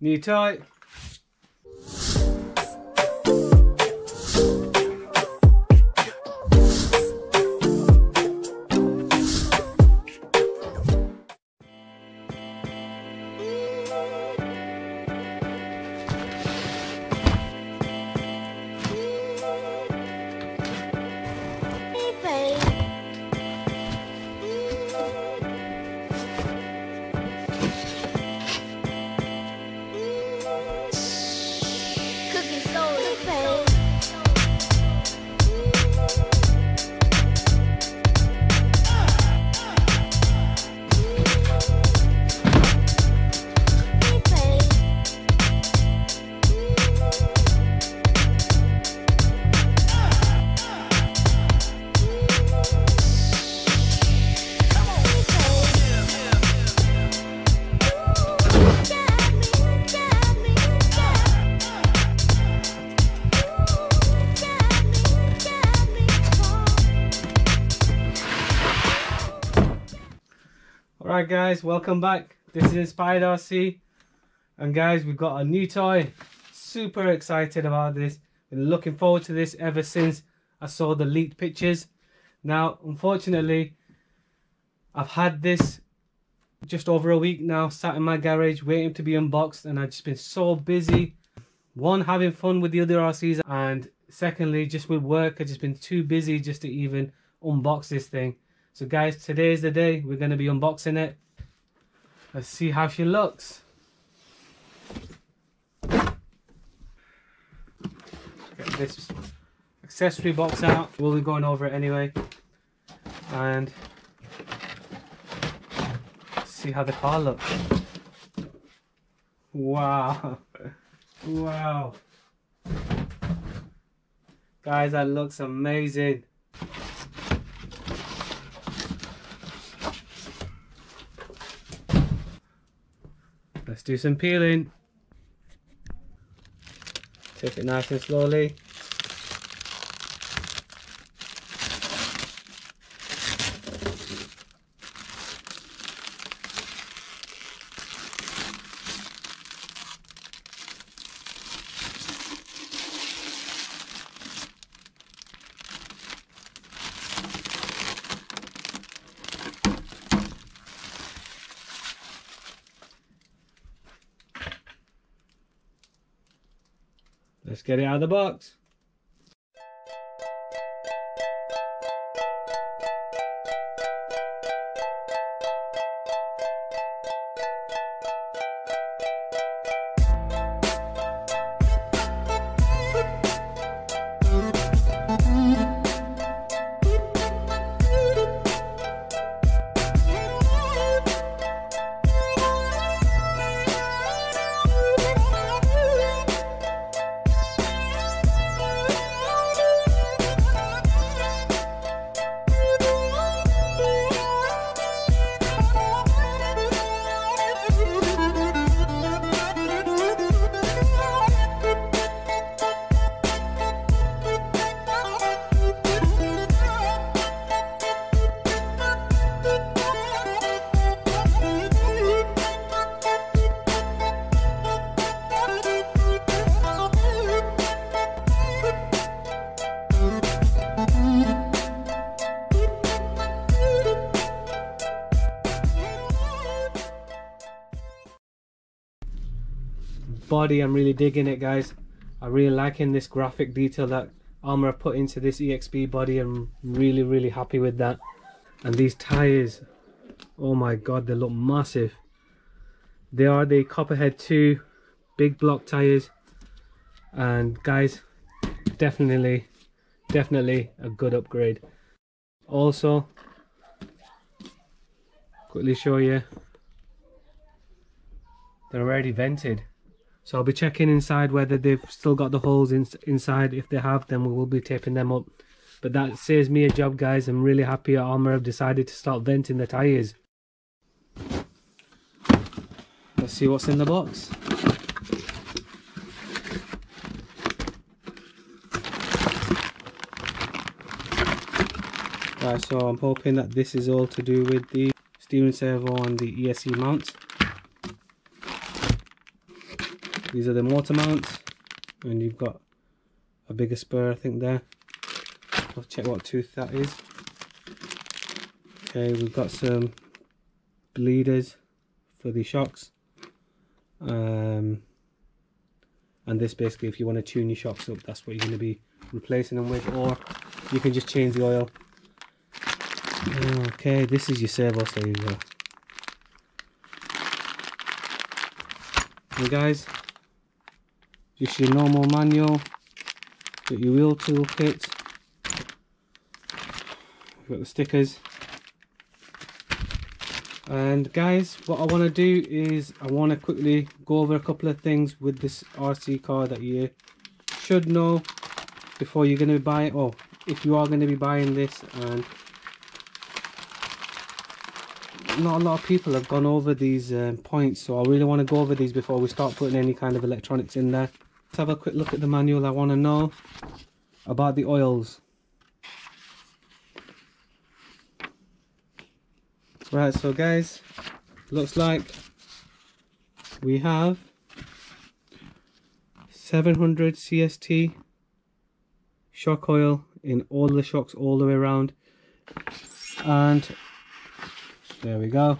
New toy. Alright guys, welcome back. This is Inspired RC, and guys, we've got a new toy. Super excited about this. Been looking forward to this ever since I saw the leaked pictures. Now unfortunately I've had this just over a week now, sat in my garage waiting to be unboxed, and I've just been so busy. One, having fun with the other RCs, and secondly just with work. I've just been too busy just to even unbox this thing. So guys, today is the day. We're going to be unboxing it. Let's see how she looks. Get this accessory box out. We'll be going over it anyway. And see how the car looks. Wow. Wow. Guys, that looks amazing. Let's do some peeling. Take it nice and slowly. Let's get it out of the box. Body, I'm really digging it guys. I'm really liking this graphic detail that Arrma have put into this EXB body. I'm really happy with that. And these tires, oh my god, they look massive. They are the Copperhead 2 big block tires, and guys, definitely a good upgrade. Also, quickly show you, they're already vented. So I'll be checking inside whether they've still got the holes inside. If they have, then we will be taping them up. But that saves me a job guys. I'm really happy Arrma have decided to start venting the tyres. Let's see what's in the box. Right, so I'm hoping that this is all to do with the steering servo and the ESC mounts. These are the motor mounts, and you've got a bigger spur I think there. I'll check what tooth that is. Okay, we've got some bleeders for the shocks, and this basically, if you want to tune your shocks up, that's what you're going to be replacing them with, or you can just change the oil. Okay, this is your servo, so you go. And guys, just your normal manual, got your wheel tool kit, we've got the stickers. And guys, what I want to do is I want to quickly go over a couple of things with this RC car that you should know before you're going to be buying, or if you are going to be buying this. And not a lot of people have gone over these points, so I really want to go over these before we start putting any kind of electronics in there. Let's have a quick look at the manual. I want to know about the oils. Right, so guys, looks like we have 700 CST shock oil in all the shocks all the way around, and there we go.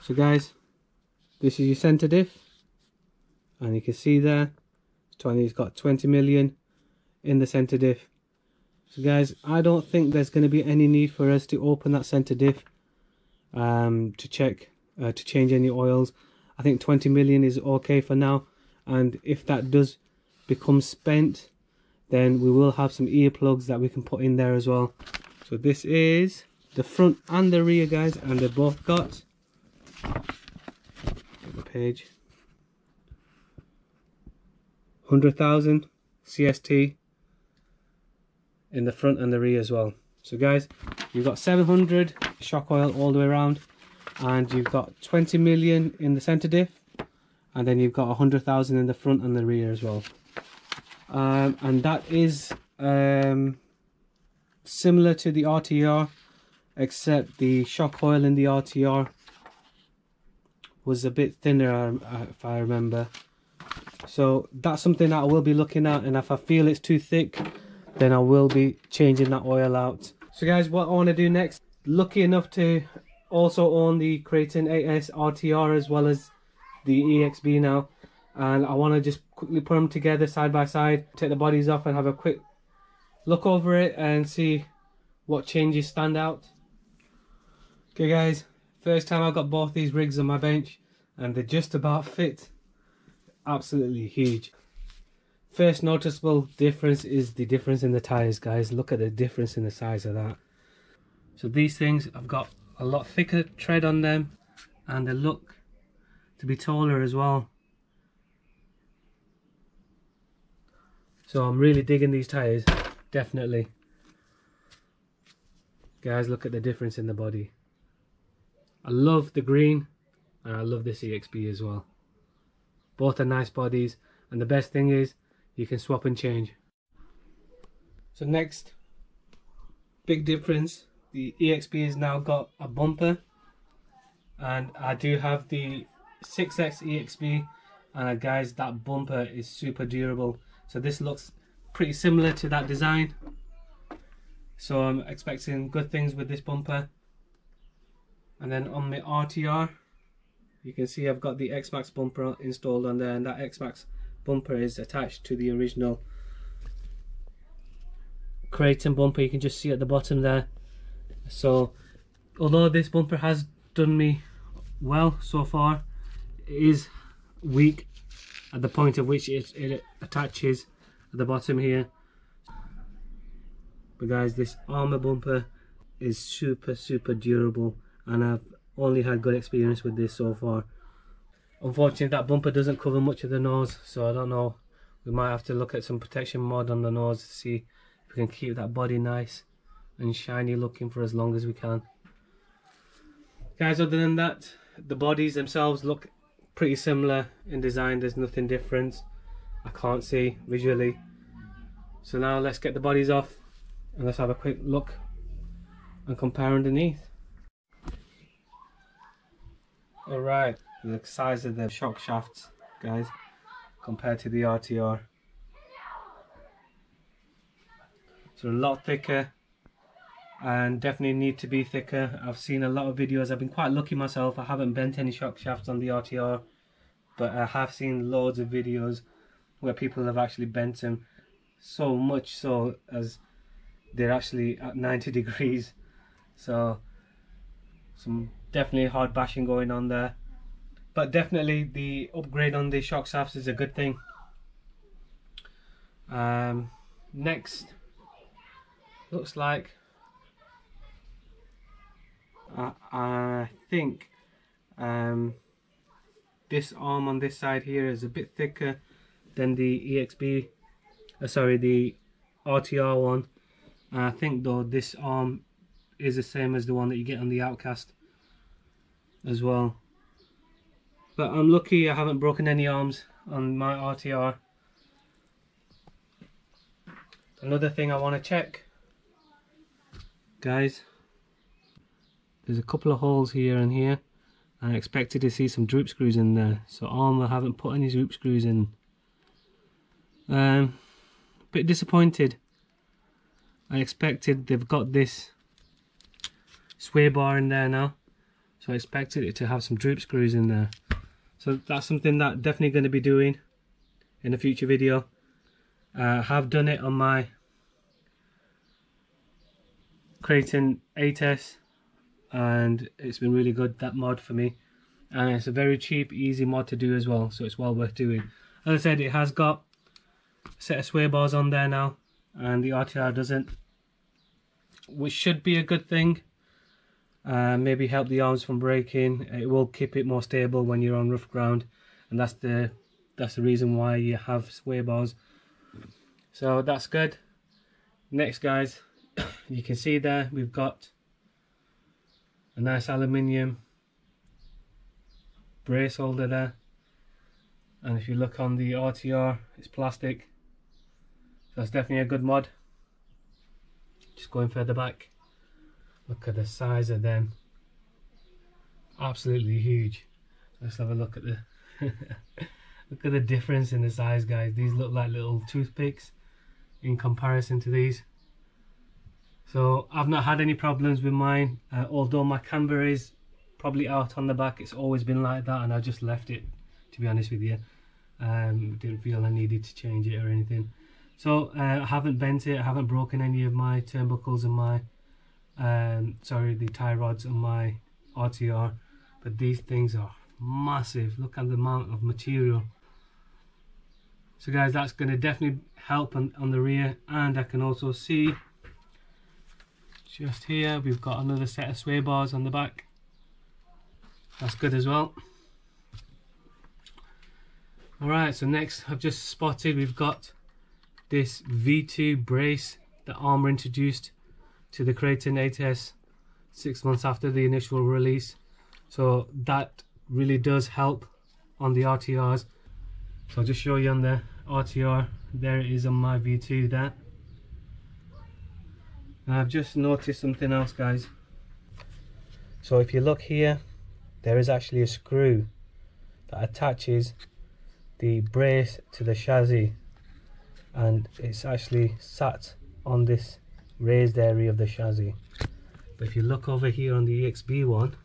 So guys, this is your center diff, and you can see there it's got 20 million in the center diff. So guys, I don't think there's going to be any need for us to open that center diff to check to change any oils. I think 20 million is okay for now, and if that does become spent, then we will have some earplugs that we can put in there as well. So this is the front and the rear, guys, and they both got the page 100,000 CST in the front and the rear as well. So guys, you've got 700 shock oil all the way around, and you've got 20 million in the center diff, and then you've got 100,000 in the front and the rear as well. And that is similar to the RTR, except the shock oil in the RTR was a bit thinner, if I remember. So that's something that I will be looking at, and if I feel it's too thick, then I will be changing that oil out. So guys, what I want to do next, lucky enough to also own the Kraton 8S RTR as well as the EXB now, and I want to just quickly put them together side by side, take the bodies off and have a quick look over it and see what changes stand out. Okay guys, first time I got both these rigs on my bench, and they just about fit. Absolutely huge. First noticeable difference is the difference in the tires, guys. Look at the difference in the size of that. So these things have got a lot thicker tread on them, and they look to be taller as well. So I'm really digging these tires, definitely. Guys, look at the difference in the body. I love the green, and I love this EXB as well. Both are nice bodies, and the best thing is you can swap and change. So next big difference, the EXB has now got a bumper, and I do have the 6X EXB, and guys, that bumper is super durable. So this looks pretty similar to that design, so I'm expecting good things with this bumper. And then on the RTR, you can see I've got the X-Max bumper installed on there, and that X-Max bumper is attached to the original Kraton bumper. You can just see at the bottom there. So although this bumper has done me well so far, it is weak at the point at which it attaches at the bottom here. But guys, this Arrma bumper is super durable, and I've only had good experience with this so far. Unfortunately, that bumper doesn't cover much of the nose, so I don't know, we might have to look at some protection mod on the nose to see if we can keep that body nice and shiny looking for as long as we can. Guys, other than that, the bodies themselves look pretty similar in design. There's nothing different I can't see visually. So now let's get the bodies off and let's have a quick look and compare underneath. Alright, the size of the shock shafts guys, compared to the RTR. So a lot thicker, and definitely need to be thicker. I've seen a lot of videos. I've been quite lucky myself. I haven't bent any shock shafts on the RTR, but I have seen loads of videos where people have actually bent them, so much so as they're actually at 90 degrees. So some definitely hard bashing going on there, but definitely the upgrade on the shock shafts is a good thing. Next, looks like I think this arm on this side here is a bit thicker than the EXB, sorry, the RTR one. I think though this arm is the same as the one that you get on the Outcast as well. But I'm lucky I haven't broken any arms on my RTR. Another thing I want to check, guys, there's a couple of holes here and here. I expected to see some droop screws in there, so Arrma haven't put any droop screws in. Bit disappointed. I expected, they've got this sway bar in there now, so I expected it to have some droop screws in there. So that's something that definitely going to be doing in a future video. I have done it on my Kraton 8S, and it's been really good, that mod for me, and it's a very cheap, easy mod to do as well, so it's well worth doing. As I said, it has got a set of sway bars on there now, and the RTR doesn't, which should be a good thing. Maybe help the arms from breaking. It will keep it more stable when you're on rough ground, and that's the reason why you have sway bars. So that's good. Next, guys, you can see there we've got a nice aluminium brace holder there, and if you look on the RTR, it's plastic, so that's definitely a good mod. Just going further back, look at the size of them, absolutely huge. Let's have a look at the look at the difference in the size, guys. These look like little toothpicks in comparison to these. So I've not had any problems with mine, although my camber is probably out on the back. It's always been like that, and I just left it, to be honest with you. Didn't feel I needed to change it or anything. So I haven't bent it, I haven't broken any of my turnbuckles and my sorry, the tie rods on my RTR, but these things are massive. Look at the amount of material. So guys, that's going to definitely help on the rear. And I can also see just here we've got another set of sway bars on the back. That's good as well. Alright, so next I've just spotted we've got this V2 brace that Arrma introduced to the Kraton 8S 6 months after the initial release. So that really does help on the RTRs. So I'll just show you on the RTR. There it is on my V2 there. And I've just noticed something else, guys. So if you look here, there is actually a screw that attaches the brace to the chassis, and it's actually sat on this raised area of the chassis. But if you look over here on the EXB one,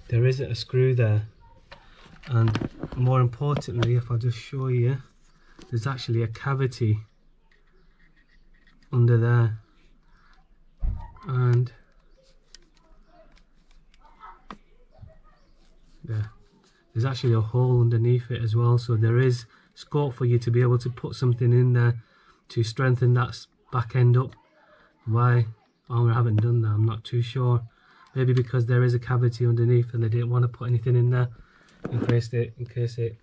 there isn't a screw there, and more importantly, if I just show you, there's actually a cavity under there, and there's actually a hole underneath it as well, so there is scope for you to be able to put something in there to strengthen that back end up. Why Arrma haven't done that, I'm not too sure. Maybe because there is a cavity underneath and they didn't want to put anything in there in case it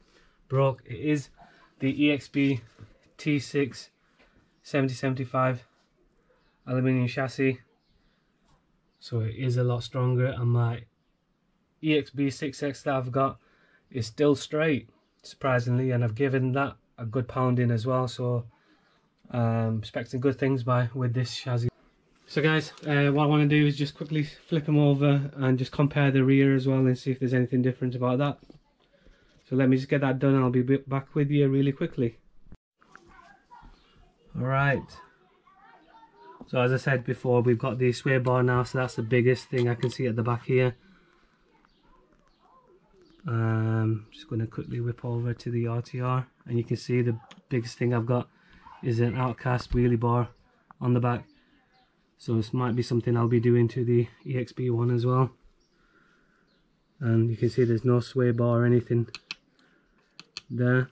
broke. It is the EXB T6 7075 aluminium chassis, so it is a lot stronger, and my EXB 6X that I've got is still straight, surprisingly, and I've given that a good pounding as well, so expecting good things with this chassis. So guys, what I want to do is just quickly flip them over and just compare the rear as well and see if there's anything different about that. So let me just get that done and I'll be back with you really quickly. Alright, so as I said before, we've got the sway bar now, so that's the biggest thing I can see at the back here. Just going to quickly whip over to the RTR, and you can see the biggest thing I've got is an outcast wheelie bar on the back. So this might be something I'll be doing to the EXB one as well. And you can see there's no sway bar or anything there.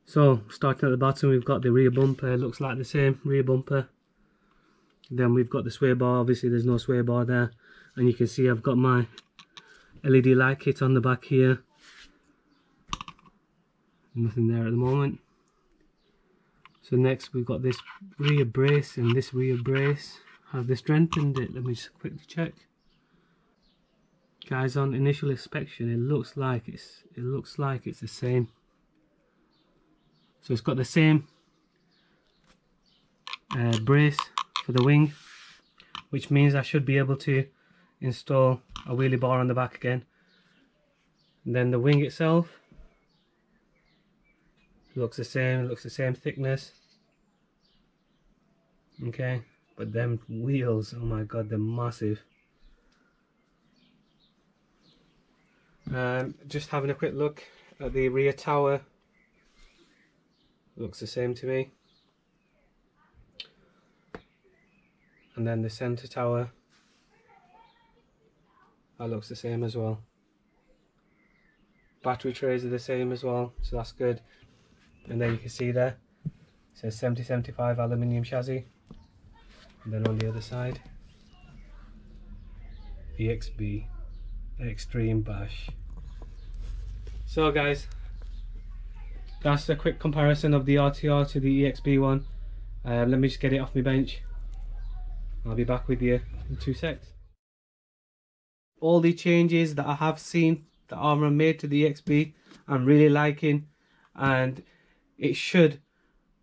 So starting at the bottom, we've got the rear bumper. It looks like the same rear bumper. Then we've got the sway bar. Obviously there's no sway bar there, and you can see I've got my LED light kit on the back here. Nothing there at the moment. So next we've got this rear brace, and this rear brace, have they strengthened it? Let me just quickly check. Guys, on initial inspection it looks like it's the same. So it's got the same brace for the wing, which means I should be able to install a wheelie bar on the back again. And then the wing itself looks the same, it looks the same thickness. Okay, but them wheels, oh my god, they're massive. Just having a quick look at the rear tower, looks the same to me. And then the center tower, that looks the same as well. Battery trays are the same as well, so that's good. And then you can see there, it says 7075 aluminium chassis. And then on the other side, EXB Extreme Bash. So guys, that's a quick comparison of the RTR to the EXB one. Let me just get it off my bench. I'll be back with you in 2 secs. All the changes that I have seen that Arrma made to the EXB, I'm really liking, and it should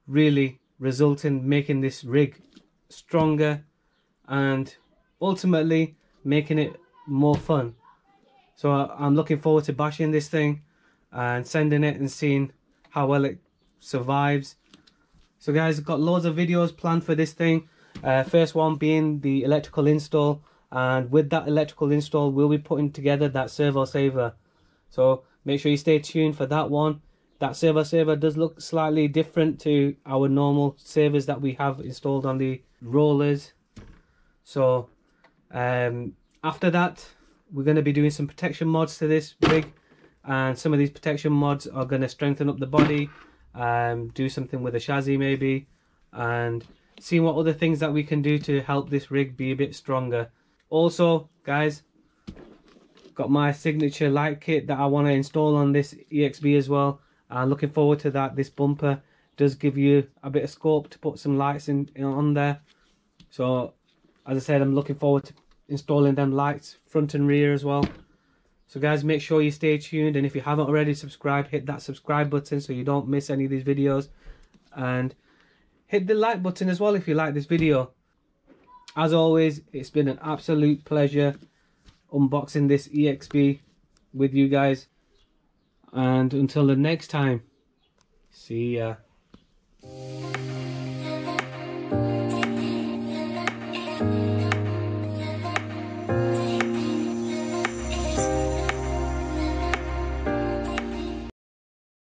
really result in making this rig stronger and ultimately making it more fun. So I'm looking forward to bashing this thing and sending it and seeing how well it survives. So guys, I've got loads of videos planned for this thing. First one being the electrical install, and with that electrical install we'll be putting together that servo saver. So make sure you stay tuned for that one. That servo saver does look slightly different to our normal savers that we have installed on the rollers. So after that we're going to be doing some protection mods to this rig, and some of these protection mods are going to strengthen up the body, do something with the chassis maybe, and see what other things that we can do to help this rig be a bit stronger. Also guys, got my signature light kit that I want to install on this EXB as well. Looking forward to that. This bumper does give you a bit of scope to put some lights in on there. So as I said, I'm looking forward to installing them lights front and rear as well. So guys, make sure you stay tuned, and if you haven't already subscribed, hit that subscribe button so you don't miss any of these videos, and hit the like button as well if you like this video. As always, it's been an absolute pleasure unboxing this EXB with you guys, and until the next time, see ya.